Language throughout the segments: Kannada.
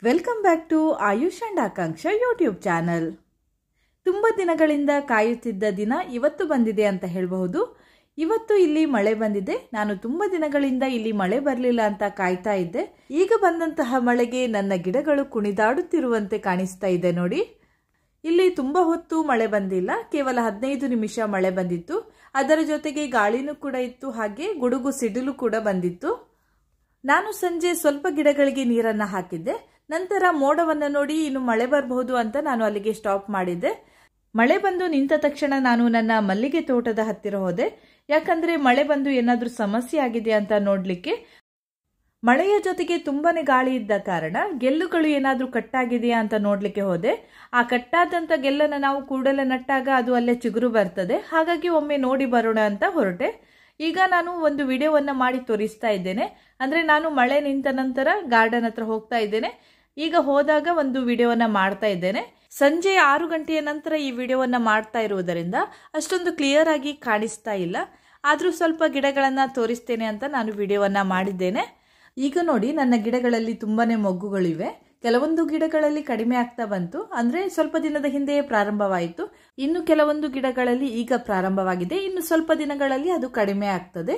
Welcome back to Ayush and Akanksha YouTube channel. ತುಂಬ ದಿನಗಳಿಂದ ಕಾಯುತ್ತಿದ್ದ ದಿನ ಇವತ್ತು ಬಂದಿದೆ ಅಂತ ಹೇಳಬಹುದು. ಇವತ್ತು ಇಲ್ಲಿ ಮಳೆ ಬಂದಿದೆ. ನಾನು ತುಂಬ ದಿನಗಳಿಂದ ಇಲ್ಲಿ ಮಳೆ ಬರಲಿಲ್ಲ ಅಂತ ಕಾಯ್ತಾ ಇದ್ದೆ. ಈಗ ಬಂದಂತಹ ಮಳೆಗೆ ನನ್ನ ಗಿಡಗಳು ಕುಣಿದಾಡುತ್ತಿರುವಂತೆ ಕಾಣಿಸ್ತಾ ಇದೆ ನೋಡಿ. ಇಲ್ಲಿ ತುಂಬ ಹೊತ್ತು ಮಳೆ ಬಂದಿಲ್ಲ, ಕೇವಲ 15 ನಿಮಿಷ ಮಳೆ ಬಂದಿತ್ತು. ಅದರ ಜೊತೆಗೆ ಗಾಳಿನೂ ಕೂಡ ಇತ್ತು, ಹಾಗೆ ಗುಡುಗು ಸಿಡಿಲು ಕೂಡ ಬಂದಿತ್ತು. ನಾನು ಸಂಜೆ ಸ್ವಲ್ಪ ಗಿಡಗಳಿಗೆ ನೀರನ್ನು ಹಾಕಿದ್ದೆ. ನಂತರ ಮೋಡವನ್ನು ನೋಡಿ ಇನ್ನು ಮಳೆ ಬರಬಹುದು ಅಂತ ನಾನು ಅಲ್ಲಿಗೆ ಸ್ಟಾಪ್ ಮಾಡಿದ್ದೆ. ಮಳೆ ಬಂದು ನಿಂತ ತಕ್ಷಣ ನಾನು ನನ್ನ ಮಲ್ಲಿಗೆ ತೋಟದ ಹತ್ತಿರ ಹೋದೆ. ಯಾಕಂದ್ರೆ ಮಳೆ ಬಂದು ಏನಾದರೂ ಸಮಸ್ಯೆ ಆಗಿದೆ ಅಂತ ನೋಡ್ಲಿಕ್ಕೆ. ಮಳೆಯ ಜೊತೆಗೆ ತುಂಬಾನೇ ಗಾಳಿ ಇದ್ದ ಕಾರಣ ಗೆಲ್ಲುಗಳು ಏನಾದರೂ ಕಟ್ಟಾಗಿದೆಯಾ ಅಂತ ನೋಡ್ಲಿಕ್ಕೆ ಹೋದೆ. ಆ ಕಟ್ಟಾದಂತ ಗೆಲ್ಲನ್ನು ನಾವು ಕೂಡಲೇ ನಟ್ಟಾಗ ಅದು ಅಲ್ಲೇ ಚಿಗುರು ಬರ್ತದೆ. ಹಾಗಾಗಿ ಒಮ್ಮೆ ನೋಡಿ ಬರೋಣ ಅಂತ ಹೊರಟೆ. ಈಗ ನಾನು ಒಂದು ವಿಡಿಯೋವನ್ನ ಮಾಡಿ ತೋರಿಸ್ತಾ ಇದ್ದೇನೆ. ಅಂದ್ರೆ ನಾನು ಮಳೆ ನಿಂತ ನಂತರ ಗಾರ್ಡನ್ ಹತ್ರ ಹೋಗ್ತಾ ಇದ್ದೇನೆ. ಈಗ ಹೋದಾಗ ಒಂದು ವಿಡಿಯೋವನ್ನ ಮಾಡ್ತಾ ಇದ್ದೇನೆ. ಸಂಜೆ 6 ಗಂಟೆಯ ನಂತರ ಈ ವಿಡಿಯೋವನ್ನ ಮಾಡ್ತಾ ಇರುವುದರಿಂದ ಅಷ್ಟೊಂದು ಕ್ಲಿಯರ್ ಆಗಿ ಕಾಣಿಸ್ತಾ ಇಲ್ಲ. ಆದ್ರೂ ಸ್ವಲ್ಪ ಗಿಡಗಳನ್ನ ತೋರಿಸ್ತೇನೆ ಅಂತ ನಾನು ವಿಡಿಯೋವನ್ನ ಮಾಡಿದ್ದೇನೆ. ಈಗ ನೋಡಿ, ನನ್ನ ಗಿಡಗಳಲ್ಲಿ ತುಂಬಾನೇ ಮೊಗ್ಗುಗಳಿವೆ. ಕೆಲವೊಂದು ಗಿಡಗಳಲ್ಲಿ ಕಡಿಮೆ ಆಗ್ತಾ ಬಂತು, ಅಂದ್ರೆ ಸ್ವಲ್ಪ ದಿನದ ಹಿಂದೆಯೇ ಪ್ರಾರಂಭವಾಯಿತು. ಇನ್ನು ಕೆಲವೊಂದು ಗಿಡಗಳಲ್ಲಿ ಈಗ ಪ್ರಾರಂಭವಾಗಿದೆ. ಇನ್ನು ಸ್ವಲ್ಪ ದಿನಗಳಲ್ಲಿ ಅದು ಕಡಿಮೆ ಆಗ್ತದೆ.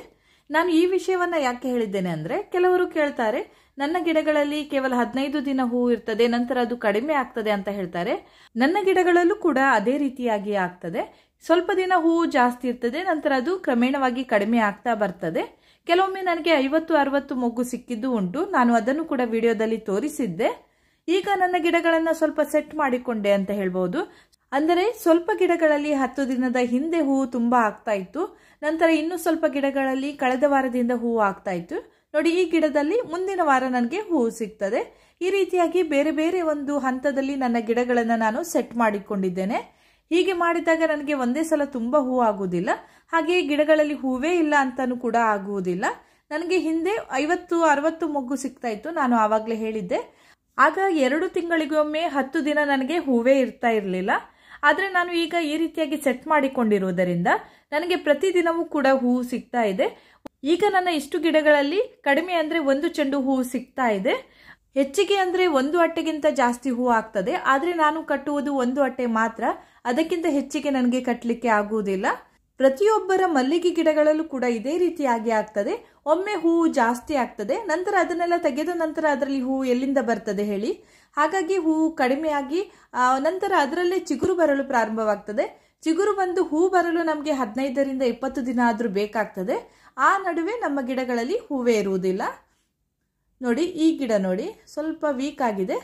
ನಾನು ಈ ವಿಷಯವನ್ನ ಯಾಕೆ ಹೇಳಿದ್ದೇನೆ ಅಂದ್ರೆ, ಕೆಲವರು ಕೇಳ್ತಾರೆ ನನ್ನ ಗಿಡಗಳಲ್ಲಿ ಕೇವಲ 15 ದಿನ ಹೂವು ಇರ್ತದೆ, ನಂತರ ಅದು ಕಡಿಮೆ ಆಗ್ತದೆ ಅಂತ ಹೇಳ್ತಾರೆ. ನನ್ನ ಗಿಡಗಳಲ್ಲೂ ಕೂಡ ಅದೇ ರೀತಿಯಾಗಿ ಆಗ್ತದೆ. ಸ್ವಲ್ಪ ದಿನ ಹೂವು ಜಾಸ್ತಿ ಇರ್ತದೆ, ನಂತರ ಅದು ಕ್ರಮೇಣವಾಗಿ ಕಡಿಮೆ ಆಗ್ತಾ ಬರ್ತದೆ. ಕೆಲವೊಮ್ಮೆ ನನಗೆ 50-60 ಮೊಗ್ಗು ಸಿಕ್ಕಿದ್ದು ಉಂಟು. ನಾನು ಅದನ್ನು ಕೂಡ ವಿಡಿಯೋದಲ್ಲಿ ತೋರಿಸಿದ್ದೆ. ಈಗ ನನ್ನ ಗಿಡಗಳನ್ನ ಸ್ವಲ್ಪ ಸೆಟ್ ಮಾಡಿಕೊಂಡೆ ಅಂತ ಹೇಳ್ಬಹುದು. ಅಂದರೆ ಸ್ವಲ್ಪ ಗಿಡಗಳಲ್ಲಿ 10 ದಿನದ ಹಿಂದೆ ಹೂವು ತುಂಬಾ ಆಗ್ತಾ ಇತ್ತು. ನಂತರ ಇನ್ನು ಸ್ವಲ್ಪ ಗಿಡಗಳಲ್ಲಿ ಕಳೆದ ವಾರದಿಂದ ಹೂವು ಆಗ್ತಾ ಇತ್ತು. ನೋಡಿ, ಈ ಗಿಡದಲ್ಲಿ ಮುಂದಿನ ವಾರ ನನಗೆ ಹೂವು ಸಿಗ್ತದೆ. ಈ ರೀತಿಯಾಗಿ ಬೇರೆ ಬೇರೆ ಒಂದು ಹಂತದಲ್ಲಿ ನನ್ನ ಗಿಡಗಳನ್ನ ನಾನು ಸೆಟ್ ಮಾಡಿಕೊಂಡಿದ್ದೇನೆ. ಹೀಗೆ ಮಾಡಿದಾಗ ನನಗೆ ಒಂದೇ ಸಲ ತುಂಬಾ ಹೂವು ಆಗುವುದಿಲ್ಲ, ಹಾಗೆ ಗಿಡಗಳಲ್ಲಿ ಹೂವೇ ಇಲ್ಲ ಅಂತಾನೂ ಕೂಡ ಆಗುವುದಿಲ್ಲ. ನನಗೆ ಹಿಂದೆ 50-60 ಮೊಗ್ಗು ಸಿಗ್ತಾ ಇತ್ತು, ನಾನು ಆವಾಗಲೇ ಹೇಳಿದ್ದೆ. ಆಗ 2 ತಿಂಗಳಿಗೊಮ್ಮೆ 10 ದಿನ ನನಗೆ ಹೂವೇ ಇರ್ತಾ ಇರಲಿಲ್ಲ. ಆದ್ರೆ ನಾನು ಈಗ ಈ ರೀತಿಯಾಗಿ ಸೆಟ್ ಮಾಡಿಕೊಂಡಿರುವುದರಿಂದ ನನಗೆ ಪ್ರತಿದಿನವೂ ಕೂಡ ಹೂವು ಸಿಗ್ತಾ ಇದೆ. ಈಗ ನನ್ನ ಇಷ್ಟು ಗಿಡಗಳಲ್ಲಿ ಕಡಿಮೆ ಅಂದ್ರೆ 1 ಚೆಂಡು ಹೂವು ಸಿಗ್ತಾ ಇದೆ. ಹೆಚ್ಚಿಗೆ ಅಂದ್ರೆ 1 ಅಟ್ಟೆಗಿಂತ ಜಾಸ್ತಿ ಹೂವು ಆಗ್ತದೆ. ಆದ್ರೆ ನಾನು ಕಟ್ಟುವುದು 1 ಅಟ್ಟೆ ಮಾತ್ರ, ಅದಕ್ಕಿಂತ ಹೆಚ್ಚಿಗೆ ನನಗೆ ಕಟ್ಟಲಿಕ್ಕೆ ಆಗುವುದಿಲ್ಲ. ಪ್ರತಿಯೊಬ್ಬರ ಮಲ್ಲಿಗೆ ಗಿಡಗಳಲ್ಲೂ ಕೂಡ ಇದೇ ರೀತಿಯಾಗಿ ಆಗ್ತದೆ. ಒಮ್ಮೆ ಹೂವು ಜಾಸ್ತಿ ಆಗ್ತದೆ, ನಂತರ ಅದನ್ನೆಲ್ಲ ತೆಗೆದ ನಂತರ ಅದರಲ್ಲಿ ಹೂವು ಎಲ್ಲಿಂದ ಬರ್ತದೆ ಹೇಳಿ. ಹಾಗಾಗಿ ಹೂವು ಕಡಿಮೆಯಾಗಿ ನಂತರ ಅದರಲ್ಲೇ ಚಿಗುರು ಬರಲು ಪ್ರಾರಂಭವಾಗ್ತದೆ. ಚಿಗುರು ಬಂದು ಹೂ ಬರಲು ನಮಗೆ 15-20 ದಿನ ಆದ್ರೂ ಬೇಕಾಗ್ತದೆ. ಆ ನಡುವೆ ನಮ್ಮ ಗಿಡಗಳಲ್ಲಿ ಹೂವೇ ಇರುವುದಿಲ್ಲ. ನೋಡಿ, ಈ ಗಿಡ ನೋಡಿ ಸ್ವಲ್ಪ ವೀಕ್ ಆಗಿದೆ,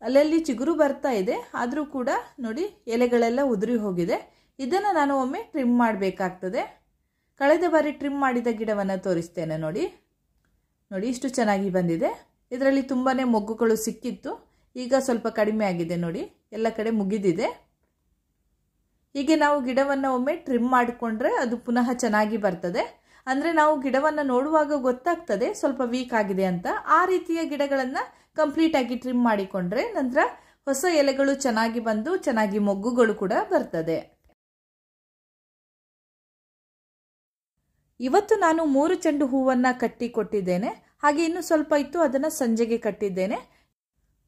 ಅಲ್ಲಲ್ಲಿ ಚಿಗುರು ಬರ್ತಾ ಇದೆ, ಆದ್ರೂ ಕೂಡ ನೋಡಿ ಎಲೆಗಳೆಲ್ಲ ಉದುರಿ ಹೋಗಿದೆ. ಇದನ್ನ ನಾನು ಒಮ್ಮೆ ಟ್ರಿಮ್ ಮಾಡಬೇಕಾಗ್ತದೆ. ಕಳೆದ ಬಾರಿ ಟ್ರಿಮ್ ಮಾಡಿದ ಗಿಡವನ್ನ ತೋರಿಸ್ತೇನೆ ನೋಡಿ. ನೋಡಿ, ಇಷ್ಟು ಚೆನ್ನಾಗಿ ಬಂದಿದೆ. ಇದರಲ್ಲಿ ತುಂಬಾನೇ ಮೊಗ್ಗುಗಳು ಸಿಕ್ಕಿತ್ತು, ಈಗ ಸ್ವಲ್ಪ ಕಡಿಮೆ ಆಗಿದೆ. ನೋಡಿ, ಎಲ್ಲ ಕಡೆ ಮುಗಿದಿದೆ. ಹೀಗೆ ನಾವು ಗಿಡವನ್ನ ಒಮ್ಮೆ ಟ್ರಿಮ್ ಮಾಡಿಕೊಂಡ್ರೆ ಅದು ಪುನಃ ಚೆನ್ನಾಗಿ ಬರ್ತದೆ. ಅಂದ್ರೆ ನಾವು ಗಿಡವನ್ನ ನೋಡುವಾಗ ಗೊತ್ತಾಗ್ತದೆ ಸ್ವಲ್ಪ ವೀಕ್ ಆಗಿದೆ ಅಂತ. ಆ ರೀತಿಯ ಗಿಡಗಳನ್ನ ಕಂಪ್ಲೀಟ್ ಆಗಿ ಟ್ರಿಮ್ ಮಾಡಿಕೊಂಡ್ರೆ ನಂತರ ಹೊಸ ಎಲೆಗಳು ಚೆನ್ನಾಗಿ ಬಂದು ಚೆನ್ನಾಗಿ ಮೊಗ್ಗುಗಳು ಕೂಡ ಬರ್ತದೆ. ಇವತ್ತು ನಾನು 3 ಚೆಂಡು ಹೂವನ್ನ ಕಟ್ಟಿ ಕೊಟ್ಟಿದ್ದೇನೆ. ಹಾಗೆ ಇನ್ನು ಸ್ವಲ್ಪ ಇತ್ತು, ಅದನ್ನ ಸಂಜೆಗೆ ಕಟ್ಟಿದ್ದೇನೆ.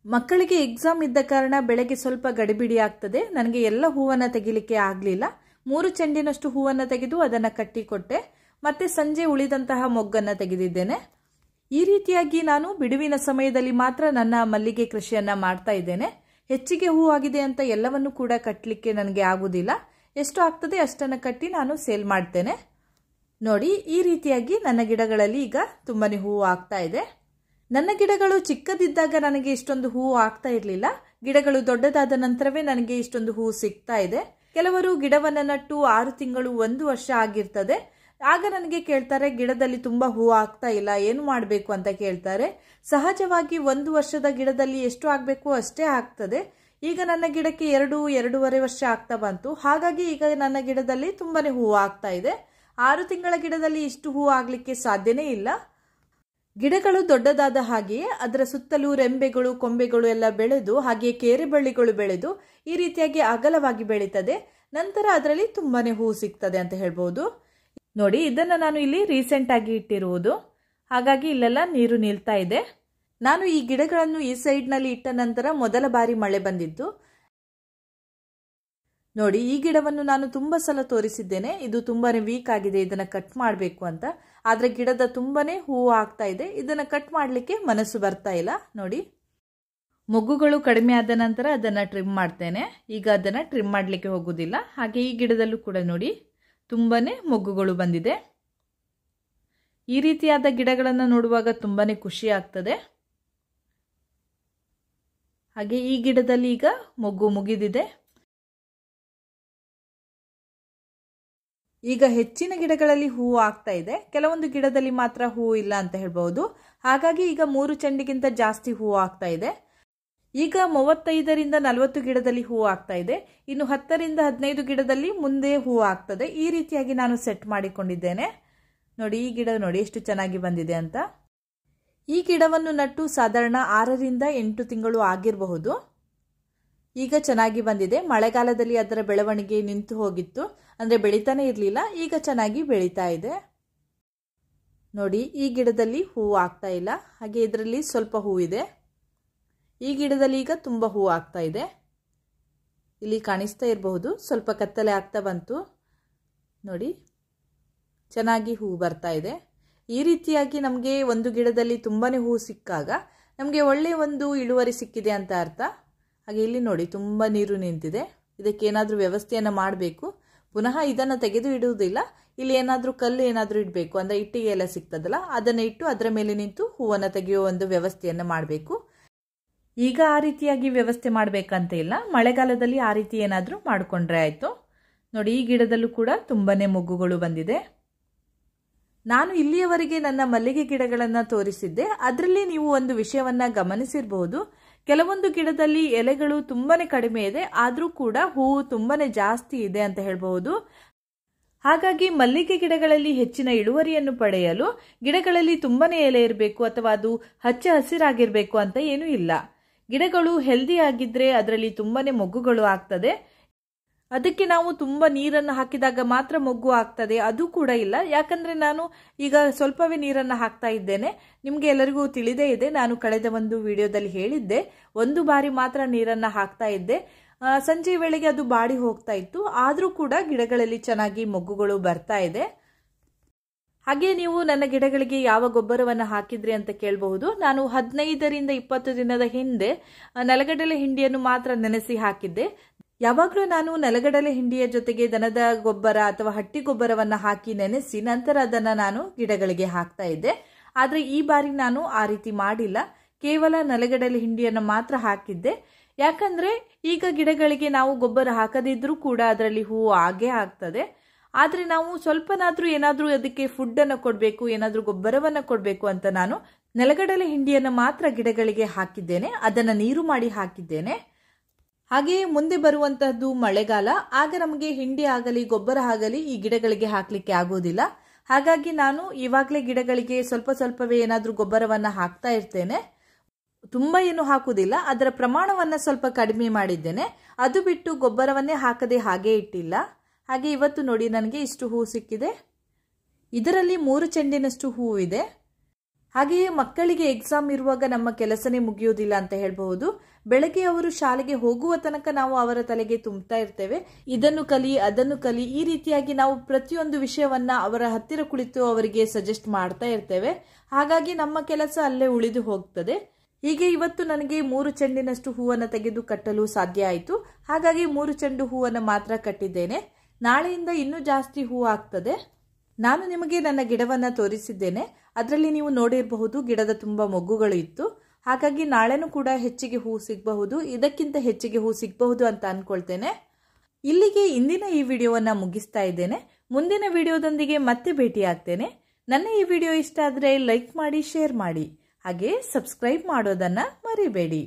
ಮಕ್ಕಳಿಗೆ ಎಕ್ಸಾಮ್ ಇದ್ದ ಕಾರಣ ಬೆಳಗ್ಗೆ ಸ್ವಲ್ಪ ಗಡಿಬಿಡಿ ಆಗ್ತದೆ. ನನಗೆ ಎಲ್ಲ ಹೂವನ್ನ ತೆಗಿಲಿಕ್ಕೆ ಆಗ್ಲಿಲ್ಲ. 3 ಚೆಂಡಿನಷ್ಟು ಹೂವನ್ನ ತೆಗೆದು ಅದನ್ನ ಕಟ್ಟಿ ಕೊಟ್ಟೆ. ಮತ್ತೆ ಸಂಜೆ ಉಳಿದಂತಹ ಮೊಗ್ಗನ್ನ ತೆಗೆದಿದ್ದೇನೆ. ಈ ರೀತಿಯಾಗಿ ನಾನು ಬಿಡುವಿನ ಸಮಯದಲ್ಲಿ ಮಾತ್ರ ನನ್ನ ಮಲ್ಲಿಗೆ ಕೃಷಿಯನ್ನ ಮಾಡ್ತಾ ಇದ್ದೇನೆ. ಹೆಚ್ಚಿಗೆ ಹೂ ಆಗಿದೆ ಅಂತ ಎಲ್ಲವನ್ನು ಕೂಡ ಕಟ್ಟಲಿಕ್ಕೆ ನನಗೆ ಆಗುದಿಲ್ಲ. ಎಷ್ಟು ಆಗ್ತದೆ ಅಷ್ಟನ್ನು ಕಟ್ಟಿ ನಾನು ಸೇಲ್ ಮಾಡ್ತೇನೆ. ನೋಡಿ, ಈ ರೀತಿಯಾಗಿ ನನ್ನ ಗಿಡಗಳಲ್ಲಿ ಈಗ ತುಂಬಾನೇ ಹೂವು ಆಗ್ತಾ ಇದೆ. ನನ್ನ ಗಿಡಗಳು ಚಿಕ್ಕದಿದ್ದಾಗ ನನಗೆ ಇಷ್ಟೊಂದು ಹೂವು ಆಗ್ತಾ ಇರಲಿಲ್ಲ. ಗಿಡಗಳು ದೊಡ್ಡದಾದ ನಂತರವೇ ನನಗೆ ಇಷ್ಟೊಂದು ಹೂವು ಸಿಗ್ತಾ ಇದೆ. ಕೆಲವರು ಗಿಡವನ್ನ ನಟ್ಟು 6 ತಿಂಗಳು 1 ವರ್ಷ ಆಗಿರ್ತದೆ. ಆಗ ನನಗೆ ಕೇಳ್ತಾರೆ, ಗಿಡದಲ್ಲಿ ತುಂಬಾ ಹೂವು ಆಗ್ತಾ ಇಲ್ಲ, ಏನು ಮಾಡಬೇಕು ಅಂತ ಕೇಳ್ತಾರೆ. ಸಹಜವಾಗಿ 1 ವರ್ಷದ ಗಿಡದಲ್ಲಿ ಎಷ್ಟು ಆಗ್ಬೇಕು ಅಷ್ಟೇ ಆಗ್ತದೆ. ಈಗ ನನ್ನ ಗಿಡಕ್ಕೆ 2-2.5 ವರ್ಷ ಆಗ್ತಾ ಬಂತು. ಹಾಗಾಗಿ ಈಗ ನನ್ನ ಗಿಡದಲ್ಲಿ ತುಂಬಾನೇ ಹೂವು ಆಗ್ತಾ ಇದೆ. 6 ತಿಂಗಳ ಗಿಡದಲ್ಲಿ ಇಷ್ಟು ಹೂವು ಆಗ್ಲಿಕ್ಕೆ ಸಾಧ್ಯನೇ ಇಲ್ಲ. ಗಿಡಗಳು ದೊಡ್ಡದಾದ ಹಾಗೆಯೇ ಅದರ ಸುತ್ತಲೂ ರೆಂಬೆಗಳು, ಕೊಂಬೆಗಳು ಎಲ್ಲ ಬೆಳೆದು, ಹಾಗೆ ಕೇರೆ ಬಳ್ಳಿಗಳು ಬೆಳೆದು ಈ ರೀತಿಯಾಗಿ ಅಗಲವಾಗಿ ಬೆಳೀತದೆ. ನಂತರ ಅದರಲ್ಲಿ ತುಂಬಾನೇ ಹೂವು ಸಿಗ್ತದೆ ಅಂತ ಹೇಳ್ಬಹುದು. ನೋಡಿ, ಇದನ್ನ ನಾನು ಇಲ್ಲಿ ರೀಸೆಂಟ್ ಆಗಿ ಇಟ್ಟಿರುವುದು, ಹಾಗಾಗಿ ಇಲ್ಲೆಲ್ಲ ನೀರು ನಿಲ್ತಾ ಇದೆ. ನಾನು ಈ ಗಿಡಗಳನ್ನು ಈ ಸೈಡ್ನಲ್ಲಿ ಇಟ್ಟ ನಂತರ ಮೊದಲ ಬಾರಿ ಮಳೆ ಬಂದಿದ್ದು. ನೋಡಿ, ಈ ಗಿಡವನ್ನು ನಾನು ತುಂಬಾ ಸಲ ತೋರಿಸಿದ್ದೇನೆ. ಇದು ತುಂಬಾನೇ ವೀಕ್ ಆಗಿದೆ, ಇದನ್ನ ಕಟ್ ಮಾಡಬೇಕು ಅಂತ. ಆದ್ರೆ ಗಿಡದ ತುಂಬಾನೇ ಹೂವು ಆಗ್ತಾ ಇದೆ. ಇದನ್ನ ಕಟ್ ಮಾಡಲಿಕ್ಕೆ ಮನಸ್ಸು ಬರ್ತಾ ಇಲ್ಲ. ನೋಡಿ, ಮೊಗ್ಗುಗಳು ಕಡಿಮೆ ಆದ ನಂತರ ಅದನ್ನ ಟ್ರಿಮ್ ಮಾಡ್ತೇನೆ. ಈಗ ಅದನ್ನ ಟ್ರಿಮ್ ಮಾಡಲಿಕ್ಕೆ ಹೋಗುದಿಲ್ಲ. ಹಾಗೆ ಈ ಗಿಡದಲ್ಲೂ ಕೂಡ ನೋಡಿ ತುಂಬಾನೇ ಮೊಗ್ಗುಗಳು ಬಂದಿದೆ. ಈ ರೀತಿಯಾದ ಗಿಡಗಳನ್ನು ನೋಡುವಾಗ ತುಂಬಾನೇ ಖುಷಿ ಆಗ್ತದೆ. ಹಾಗೆ ಈ ಗಿಡದಲ್ಲಿ ಈಗ ಮೊಗ್ಗು ಮುಗಿದಿದೆ. ಈಗ ಹೆಚ್ಚಿನ ಗಿಡಗಳಲ್ಲಿ ಹೂವು ಆಗ್ತಾ ಇದೆ, ಕೆಲವೊಂದು ಗಿಡದಲ್ಲಿ ಮಾತ್ರ ಹೂವು ಇಲ್ಲ ಅಂತ ಹೇಳ್ಬಹುದು. ಹಾಗಾಗಿ ಈಗ 3 ಚೆಂಡಿಗಿಂತ ಜಾಸ್ತಿ ಹೂವು ಆಗ್ತಾ ಇದೆ. ಈಗ 35ರಿಂದ 40 ಗಿಡದಲ್ಲಿ ಹೂವು ಆಗ್ತಾ ಇದೆ. ಇನ್ನು 10ರಿಂದ 15 ಗಿಡದಲ್ಲಿ ಮುಂದೆ ಹೂವು ಆಗ್ತದೆ. ಈ ರೀತಿಯಾಗಿ ನಾನು ಸೆಟ್ ಮಾಡಿಕೊಂಡಿದ್ದೇನೆ. ನೋಡಿ, ಈ ಗಿಡ ನೋಡಿ ಎಷ್ಟು ಚೆನ್ನಾಗಿ ಬಂದಿದೆ ಅಂತ. ಈ ಗಿಡವನ್ನು ನಟ್ಟು ಸಾಧಾರಣ 6ರಿಂದ 8 ತಿಂಗಳು ಆಗಿರಬಹುದು. ಈಗ ಚೆನ್ನಾಗಿ ಬಂದಿದೆ. ಮಳೆಗಾಲದಲ್ಲಿ ಅದರ ಬೆಳವಣಿಗೆ ನಿಂತು ಹೋಗಿತ್ತು, ಅಂದ್ರೆ ಬೆಳಿತಾನೆ ಇರಲಿಲ್ಲ. ಈಗ ಚೆನ್ನಾಗಿ ಬೆಳೀತಾ ಇದೆ. ನೋಡಿ, ಈ ಗಿಡದಲ್ಲಿ ಹೂವು ಆಗ್ತಾ ಇಲ್ಲ. ಹಾಗೆ ಇದರಲ್ಲಿ ಸ್ವಲ್ಪ ಹೂವಿದೆ. ಈ ಗಿಡದಲ್ಲಿ ಈಗ ತುಂಬಾ ಹೂವು ಆಗ್ತಾ ಇದೆ. ಇಲ್ಲಿ ಕಾಣಿಸ್ತಾ ಇರಬಹುದು, ಸ್ವಲ್ಪ ಕತ್ತಲೆ ಆಗ್ತಾ ಬಂತು. ನೋಡಿ, ಚೆನ್ನಾಗಿ ಹೂವು ಬರ್ತಾ ಇದೆ. ಈ ರೀತಿಯಾಗಿ ನಮಗೆ ಒಂದು ಗಿಡದಲ್ಲಿ ತುಂಬಾನೇ ಹೂವು ಸಿಕ್ಕಾಗ ನಮಗೆ ಒಳ್ಳೆ ಒಂದು ಇಳುವರಿ ಸಿಕ್ಕಿದೆ ಅಂತ ಅರ್ಥ. ಹಾಗೆ ಇಲ್ಲಿ ನೋಡಿ ತುಂಬಾ ನೀರು ನಿಂತಿದೆ. ಇದಕ್ಕೆ ಏನಾದರೂ ವ್ಯವಸ್ಥೆಯನ್ನು ಮಾಡಬೇಕು. ಪುನಃ ಇದನ್ನು ತೆಗೆದು ಇಡುವುದಿಲ್ಲ. ಇಲ್ಲಿ ಏನಾದರೂ ಕಲ್ಲು ಏನಾದರೂ ಇಡಬೇಕು, ಅಂದ್ರೆ ಇಟ್ಟಿಗೆ ಎಲ್ಲ ಸಿಗ್ತದಲ್ಲ, ಅದನ್ನು ಇಟ್ಟು ಅದರ ಮೇಲೆ ನಿಂತು ಹೂವನ್ನು ತೆಗೆಯುವ ಒಂದು ವ್ಯವಸ್ಥೆಯನ್ನು ಮಾಡಬೇಕು. ಈಗ ಆ ರೀತಿಯಾಗಿ ವ್ಯವಸ್ಥೆ ಮಾಡಬೇಕಂತ ಇಲ್ಲ. ಮಳೆಗಾಲದಲ್ಲಿ ಆ ರೀತಿ ಏನಾದರೂ ಮಾಡಿಕೊಂಡ್ರೆ ಆಯಿತು. ನೋಡಿ, ಈ ಗಿಡದಲ್ಲೂ ಕೂಡ ತುಂಬಾನೇ ಮೊಗ್ಗುಗಳು ಬಂದಿದೆ. ನಾನು ಇಲ್ಲಿಯವರೆಗೆ ನನ್ನ ಮಲ್ಲಿಗೆ ಗಿಡಗಳನ್ನು ತೋರಿಸಿದ್ದೆ. ಅದರಲ್ಲಿ ನೀವು ಒಂದು ವಿಷಯವನ್ನ ಗಮನಿಸಿರಬಹುದು. ಕೆಲವೊಂದು ಗಿಡದಲ್ಲಿ ಎಲೆಗಳು ತುಂಬಾನೇ ಕಡಿಮೆ ಇದೆ, ಆದರೂ ಕೂಡ ಹೂವು ತುಂಬಾನೇ ಜಾಸ್ತಿ ಇದೆ ಅಂತ ಹೇಳಬಹುದು. ಹಾಗಾಗಿ ಮಲ್ಲಿಗೆ ಗಿಡಗಳಲ್ಲಿ ಹೆಚ್ಚಿನ ಇಳುವರಿಯನ್ನು ಪಡೆಯಲು ಗಿಡಗಳಲ್ಲಿ ತುಂಬಾನೇ ಎಲೆ ಇರಬೇಕು ಅಥವಾ ಅದು ಹಚ್ಚ ಹಸಿರಾಗಿರ್ಬೇಕು ಅಂತ ಏನೂ ಇಲ್ಲ. ಗಿಡಗಳು ಹೆಲ್ದಿ ಆಗಿದ್ರೆ ಅದರಲ್ಲಿ ತುಂಬಾನೇ ಮೊಗ್ಗುಗಳು ಆಗ್ತದೆ. ಅದಕ್ಕೆ ನಾವು ತುಂಬಾ ನೀರನ್ನು ಹಾಕಿದಾಗ ಮಾತ್ರ ಮೊಗ್ಗು ಆಗ್ತದೆ ಅದು ಕೂಡ ಇಲ್ಲ. ಯಾಕಂದ್ರೆ ನಾನು ಈಗ ಸ್ವಲ್ಪವೇ ನೀರನ್ನು ಹಾಕ್ತಾ ಇದ್ದೇನೆ. ನಿಮ್ಗೆ ಎಲ್ಲರಿಗೂ ತಿಳಿದೇ ಇದೆ, ನಾನು ಕಳೆದ ಒಂದು ವಿಡಿಯೋದಲ್ಲಿ ಹೇಳಿದ್ದೆ, ಒಂದು ಬಾರಿ ಮಾತ್ರ ನೀರನ್ನು ಹಾಕ್ತಾ ಇದ್ದೆ. ಸಂಜೆ ವೇಳೆಗೆ ಅದು ಬಾಡಿ ಹೋಗ್ತಾ ಇತ್ತು. ಆದ್ರೂ ಕೂಡ ಗಿಡಗಳಲ್ಲಿ ಚೆನ್ನಾಗಿ ಮೊಗ್ಗುಗಳು ಬರ್ತಾ ಇದೆ. ಹಾಗೆ ನೀವು ನನ್ನ ಗಿಡಗಳಿಗೆ ಯಾವ ಗೊಬ್ಬರವನ್ನು ಹಾಕಿದ್ರಿ ಅಂತ ಕೇಳಬಹುದು. ನಾನು 15ರಿಂದ 20 ದಿನದ ಹಿಂದೆ ನೆಲಗಡಲೆ ಹಿಂಡಿಯನ್ನು ಮಾತ್ರ ನೆನೆಸಿ ಹಾಕಿದ್ದೆ. ಯಾವಾಗಲೂ ನಾನು ನೆಲಗಡಲೆ ಹಿಂಡಿಯ ಜೊತೆಗೆ ದನದ ಗೊಬ್ಬರ ಅಥವಾ ಹಟ್ಟಿ ಗೊಬ್ಬರವನ್ನು ಹಾಕಿ ನೆನೆಸಿ ನಂತರ ಅದನ್ನು ನಾನು ಗಿಡಗಳಿಗೆ ಹಾಕ್ತಾ ಇದ್ದೆ. ಆದರೆ ಈ ಬಾರಿ ನಾನು ಆ ರೀತಿ ಮಾಡಿಲ್ಲ. ಕೇವಲ ನೆಲಗಡಲೆ ಹಿಂಡಿಯನ್ನು ಮಾತ್ರ ಹಾಕಿದ್ದೆ. ಯಾಕಂದ್ರೆ ಈಗ ಗಿಡಗಳಿಗೆ ನಾವು ಗೊಬ್ಬರ ಹಾಕದಿದ್ರೂ ಕೂಡ ಅದರಲ್ಲಿ ಹೂವು ಆಗೇ ಆಗ್ತದೆ. ಆದರೆ ನಾವು ಸ್ವಲ್ಪನಾದ್ರೂ ಏನಾದರೂ ಅದಕ್ಕೆ ಫುಡ್ ಅನ್ನು ಕೊಡಬೇಕು, ಏನಾದರೂ ಗೊಬ್ಬರವನ್ನು ಕೊಡಬೇಕು ಅಂತ ನಾನು ನೆಲಗಡಲೆ ಹಿಂಡಿಯನ್ನು ಮಾತ್ರ ಗಿಡಗಳಿಗೆ ಹಾಕಿದ್ದೇನೆ. ಅದನ್ನು ನೀರು ಮಾಡಿ ಹಾಕಿದ್ದೇನೆ. ಹಾಗೆಯೇ ಮುಂದೆ ಬರುವಂತಹದ್ದು ಮಳೆಗಾಲ. ಆಗ ನಮಗೆ ಹಿಂಡಿ ಆಗಲಿ ಗೊಬ್ಬರ ಆಗಲಿ ಈ ಗಿಡಗಳಿಗೆ ಹಾಕ್ಲಿಕ್ಕೆ ಆಗೋದಿಲ್ಲ. ಹಾಗಾಗಿ ನಾನು ಇವಾಗಲೇ ಗಿಡಗಳಿಗೆ ಸ್ವಲ್ಪ ಸ್ವಲ್ಪವೇ ಏನಾದರೂ ಗೊಬ್ಬರವನ್ನು ಹಾಕ್ತಾ ಇರ್ತೇನೆ. ತುಂಬಾ ಏನು ಹಾಕುವುದಿಲ್ಲ, ಅದರ ಪ್ರಮಾಣವನ್ನು ಸ್ವಲ್ಪ ಕಡಿಮೆ ಮಾಡಿದ್ದೇನೆ. ಅದು ಬಿಟ್ಟು ಗೊಬ್ಬರವನ್ನೇ ಹಾಕದೆ ಹಾಗೆ ಇಟ್ಟಿಲ್ಲ. ಹಾಗೆ ಇವತ್ತು ನೋಡಿ ನನಗೆ ಇಷ್ಟು ಹೂವು ಸಿಕ್ಕಿದೆ. ಇದರಲ್ಲಿ 3 ಚೆಂಡಿನಷ್ಟು ಹೂವು ಇದೆ. ಹಾಗೆಯೇ ಮಕ್ಕಳಿಗೆ ಎಕ್ಸಾಮ್ ಇರುವಾಗ ನಮ್ಮ ಕೆಲಸನೇ ಮುಗಿಯುವುದಿಲ್ಲ ಅಂತ ಹೇಳಬಹುದು. ಬೆಳಗ್ಗೆ ಅವರು ಶಾಲೆಗೆ ಹೋಗುವ ತನಕ ನಾವು ಅವರ ತಲೆಗೆ ತುಂಬ್ತಾ ಇರ್ತೇವೆ, ಇದನ್ನು ಕಲಿ ಅದನ್ನು ಕಲಿ. ಈ ರೀತಿಯಾಗಿ ನಾವು ಪ್ರತಿಯೊಂದು ವಿಷಯವನ್ನ ಅವರ ಹತ್ತಿರ ಕುಳಿತು ಅವರಿಗೆ ಸಜೆಸ್ಟ್ ಮಾಡ್ತಾ ಇರ್ತೇವೆ. ಹಾಗಾಗಿ ನಮ್ಮ ಕೆಲಸ ಅಲ್ಲೇ ಉಳಿದು ಹೋಗ್ತದೆ. ಹೀಗೆ ಇವತ್ತು ನನಗೆ 3 ಚೆಂಡಿನಷ್ಟು ಹೂವನ್ನು ತೆಗೆದು ಕಟ್ಟಲು ಸಾಧ್ಯ ಆಯಿತು. ಹಾಗಾಗಿ 3 ಚೆಂಡು ಹೂವನ್ನು ಮಾತ್ರ ಕಟ್ಟಿದ್ದೇನೆ. ನಾಳೆಯಿಂದ ಇನ್ನೂ ಜಾಸ್ತಿ ಹೂವು ಆಗ್ತದೆ. ನಾನು ನಿಮಗೆ ನನ್ನ ಗಿಡವನ್ನು ತೋರಿಸಿದ್ದೇನೆ. ಅದರಲ್ಲಿ ನೀವು ನೋಡಿರಬಹುದು ಗಿಡದ ತುಂಬ ಮೊಗ್ಗುಗಳು ಇತ್ತು. ಹಾಗಾಗಿ ನಾಳೆನೂ ಕೂಡ ಹೆಚ್ಚಿಗೆ ಹೂ ಸಿಗಬಹುದು, ಇದಕ್ಕಿಂತ ಹೆಚ್ಚಿಗೆ ಹೂ ಸಿಗಬಹುದು ಅಂತ ಅನ್ಕೊಳ್ತೇನೆ. ಇಲ್ಲಿಗೆ ಇಂದಿನ ಈ ವಿಡಿಯೋವನ್ನು ಮುಗಿಸ್ತಾ ಇದ್ದೇನೆ. ಮುಂದಿನ ವಿಡಿಯೋದೊಂದಿಗೆ ಮತ್ತೆ ಭೇಟಿ ಆಗ್ತೇನೆ. ನನ್ನ ಈ ವಿಡಿಯೋ ಇಷ್ಟ ಆದರೆ ಲೈಕ್ ಮಾಡಿ, ಶೇರ್ ಮಾಡಿ, ಹಾಗೆ ಸಬ್ಸ್ಕ್ರೈಬ್ ಮಾಡೋದನ್ನ ಮರಿಬೇಡಿ.